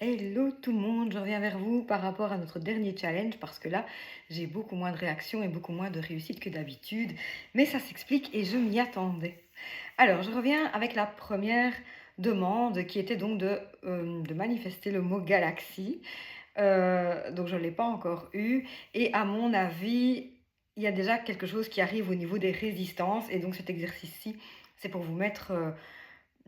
Hello tout le monde, je reviens vers vous par rapport à notre dernier challenge parce que là, j'ai beaucoup moins de réactions et beaucoup moins de réussite que d'habitude, mais ça s'explique et je m'y attendais. Alors, je reviens avec la première demande qui était donc de manifester le mot galaxie. Donc, je ne l'ai pas encore eu et à mon avis, il y a déjà quelque chose qui arrive au niveau des résistances et donc cet exercice-ci, c'est pour vous mettre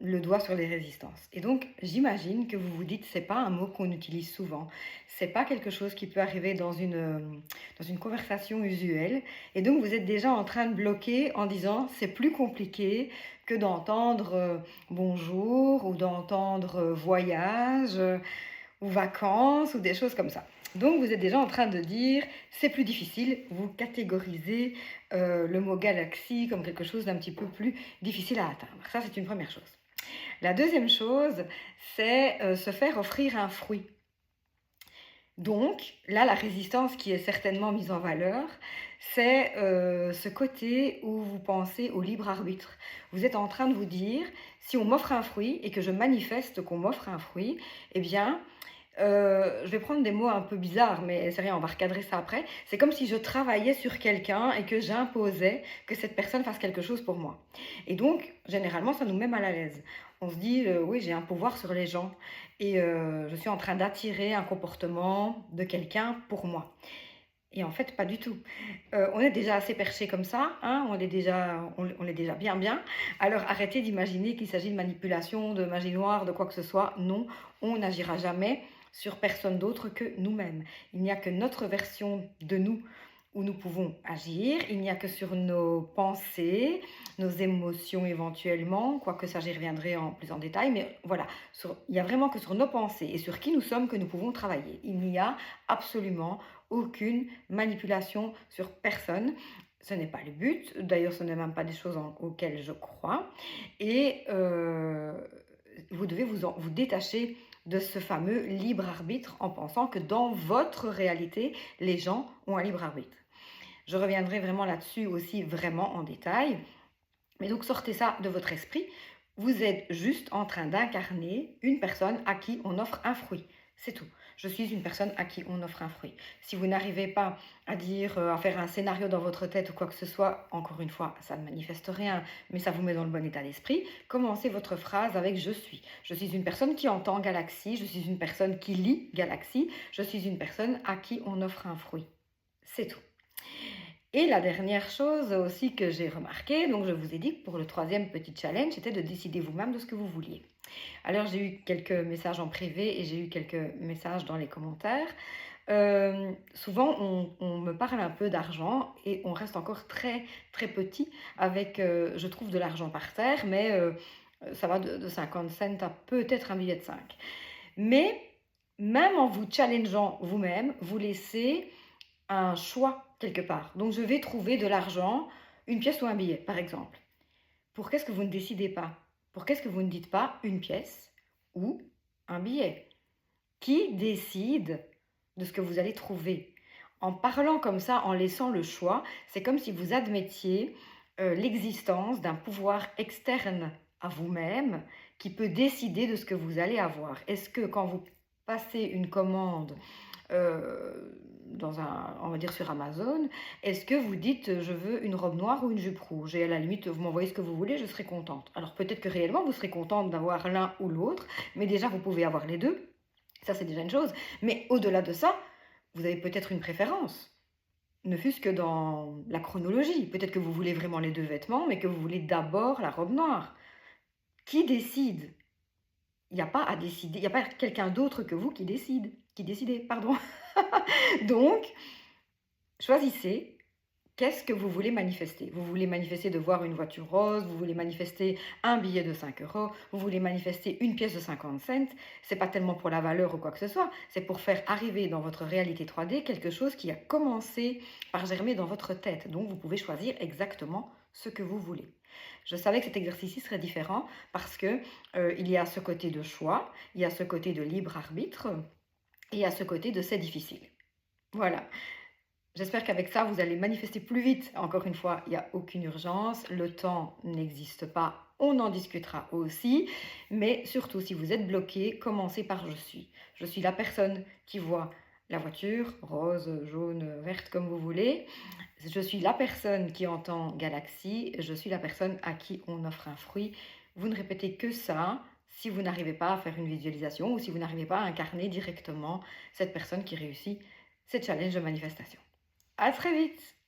le doigt sur les résistances. Et donc, j'imagine que vous vous dites, c'est pas un mot qu'on utilise souvent, c'est pas quelque chose qui peut arriver dans une conversation usuelle. Et donc, vous êtes déjà en train de bloquer en disant, c'est plus compliqué que d'entendre bonjour ou d'entendre voyage ou vacances ou des choses comme ça. Donc, vous êtes déjà en train de dire, c'est plus difficile, vous catégorisez le mot galaxie comme quelque chose d'un petit peu plus difficile à atteindre. Ça, c'est une première chose. La deuxième chose, c'est se faire offrir un fruit. Donc, là, la résistance qui est certainement mise en valeur, c'est ce côté où vous pensez au libre arbitre. Vous êtes en train de vous dire, si on m'offre un fruit et que je manifeste qu'on m'offre un fruit, eh bien, je vais prendre des mots un peu bizarres, mais c'est rien, on va recadrer ça après. C'est comme si je travaillais sur quelqu'un et que j'imposais que cette personne fasse quelque chose pour moi. Et donc, généralement, ça nous met mal à l'aise. On se dit, oui, j'ai un pouvoir sur les gens et je suis en train d'attirer un comportement de quelqu'un pour moi. Et en fait, pas du tout. On est déjà assez perché comme ça, hein, on est déjà bien bien. Alors arrêtez d'imaginer qu'il s'agit de manipulation, de magie noire, de quoi que ce soit. Non, on n'agira jamais sur personne d'autre que nous-mêmes. Il n'y a que notre version de nous où nous pouvons agir. Il n'y a que sur nos pensées, nos émotions éventuellement, quoique ça j'y reviendrai plus en détail, mais voilà, il n'y a vraiment que sur nos pensées et sur qui nous sommes que nous pouvons travailler. Il n'y a absolument aucune manipulation sur personne. Ce n'est pas le but, d'ailleurs ce n'est même pas des choses auxquelles je crois. Et vous devez vous détacher de ce fameux libre arbitre en pensant que dans votre réalité, les gens ont un libre arbitre. Je reviendrai vraiment là-dessus aussi vraiment en détail. Mais donc sortez ça de votre esprit. Vous êtes juste en train d'incarner une personne à qui on offre un fruit. C'est tout. Je suis une personne à qui on offre un fruit. Si vous n'arrivez pas à dire, à faire un scénario dans votre tête ou quoi que ce soit, encore une fois, ça ne manifeste rien, mais ça vous met dans le bon état d'esprit. Commencez votre phrase avec je suis. Je suis une personne qui entend galaxie, je suis une personne qui lit galaxie, je suis une personne à qui on offre un fruit. C'est tout. Et la dernière chose aussi que j'ai remarqué, donc je vous ai dit que pour le troisième petit challenge, c'était de décider vous-même de ce que vous vouliez. Alors j'ai eu quelques messages en privé et j'ai eu quelques messages dans les commentaires. Souvent on me parle un peu d'argent et on reste encore très très petit avec, je trouve de l'argent par terre, mais ça va de 50 cents à peut-être un billet de 5. Mais même en vous challengeant vous-même, vous laissez un choix quelque part. Donc je vais trouver de l'argent, une pièce ou un billet, par exemple. Pour qu'est-ce que vous ne décidez pas? Pour qu'est-ce que vous ne dites pas une pièce ou un billet? Qui décide de ce que vous allez trouver? En parlant comme ça, en laissant le choix, c'est comme si vous admettiez l'existence d'un pouvoir externe à vous-même qui peut décider de ce que vous allez avoir. Est-ce que quand vous passez une commande on va dire sur Amazon, est-ce que vous dites je veux une robe noire ou une jupe rouge? Et à la limite, vous m'envoyez ce que vous voulez, je serai contente. Alors peut-être que réellement, vous serez contente d'avoir l'un ou l'autre, mais déjà, vous pouvez avoir les deux. Ça, c'est déjà une chose. Mais au-delà de ça, vous avez peut-être une préférence. Ne fût-ce que dans la chronologie. Peut-être que vous voulez vraiment les deux vêtements, mais que vous voulez d'abord la robe noire. Qui décide? Il n'y a pas à décider, il n'y a pas quelqu'un d'autre que vous qui décidez, pardon. Donc, choisissez qu'est-ce que vous voulez manifester. Vous voulez manifester de voir une voiture rose, vous voulez manifester un billet de 5 euros, vous voulez manifester une pièce de 50 cents. C'est pas tellement pour la valeur ou quoi que ce soit, c'est pour faire arriver dans votre réalité 3D quelque chose qui a commencé par germer dans votre tête. Donc, vous pouvez choisir exactement ce que vous voulez. Je savais que cet exercice serait différent parce que il y a ce côté de choix, il y a ce côté de libre arbitre et il y a ce côté de c'est difficile. Voilà. J'espère qu'avec ça, vous allez manifester plus vite. Encore une fois, il n'y a aucune urgence, le temps n'existe pas on en discutera aussi. Mais surtout, si vous êtes bloqué, commencez par je suis. Je suis la personne qui voit la voiture, rose, jaune, verte, comme vous voulez. Je suis la personne qui entend galaxie. Je suis la personne à qui on offre un fruit. Vous ne répétez que ça si vous n'arrivez pas à faire une visualisation ou si vous n'arrivez pas à incarner directement cette personne qui réussit ces challenges de manifestation. À très vite!